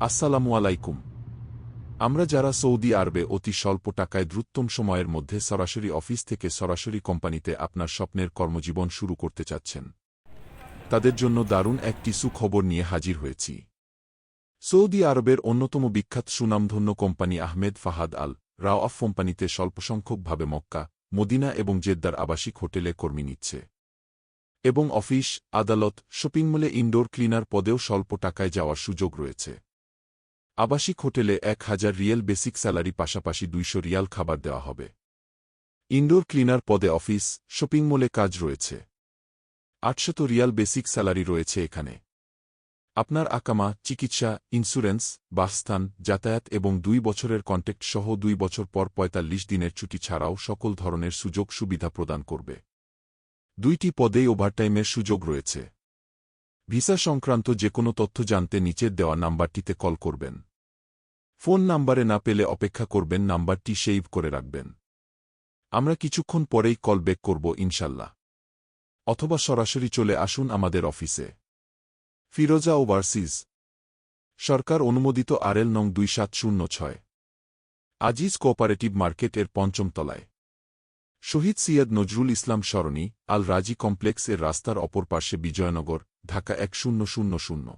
আসসালামু আলাইকুম। আমরা যারা সৌদি আরবে অতি স্বল্প টাকায় দ্রুততম সময়ের মধ্যে সরাসরি অফিস থেকে সরাসরি কোম্পানিতে আপনার স্বপ্নের কর্মজীবন শুরু করতে চাচ্ছেন, তাদের জন্য দারুণ একটি সুখবর নিয়ে হাজির হয়েছি। সৌদি আরবের অন্যতম বিখ্যাত সুনামধন্য কোম্পানি আহমেদ ফাহাদ আল রাওয়াফ কোম্পানিতে স্বল্পসংখ্যকভাবে মক্কা, মদিনা এবং জেদ্দার আবাসিক হোটেলে কর্মী নিচ্ছে এবং অফিস, আদালত, শপিং মলে ইনডোর ক্লিনার পদেও স্বল্প টাকায় যাওয়ার সুযোগ রয়েছে। আবাসিক হোটেলে ১,০০০ রিয়াল বেসিক স্যালারি পাশাপাশি ২০০ রিয়াল খাবার দেওয়া হবে। ইনডোর ক্লিনার পদে অফিস, শপিং মলে কাজ রয়েছে। ৮০০ রিয়াল বেসিক স্যালারি রয়েছে এখানে। আপনার আকামা, চিকিৎসা, ইন্স্যুরেন্স, বাসস্থান, যাতায়াত এবং ২ বছরের কন্ট্যাক্ট সহ ২ বছর পর ৪৫ দিনের ছুটি ছাড়াও সকল ধরনের সুযোগ সুবিধা প্রদান করবে। ২টি পদেই ওভারটাইমের সুযোগ রয়েছে। ভিসা সংক্রান্ত যেকোনো তথ্য জানতে নিচের দেওয়া নাম্বারটিতে কল করবেন। ফোন নাম্বারে না পেলে অপেক্ষা করবেন, নাম্বারটি সেভ করে রাখবেন। আমরা কিছুক্ষণ পরেই কল ব্যাক করব ইনশাল্লাহ। অথবা সরাসরি চলে আসুন আমাদের অফিসে। ফিরোজা ওভারসিজ, সরকার অনুমোদিত RL নং ২৭০৬, আজিজ কোঅপারেটিভ মার্কেট এর ৫ম তলায়, শহীদ সৈয়দ নজরুল ইসলাম সরণি, আল রাজি কমপ্লেক্স এর রাস্তার অপর পার্শ্বে, বিজয়নগর, ঢাকা ১০০০।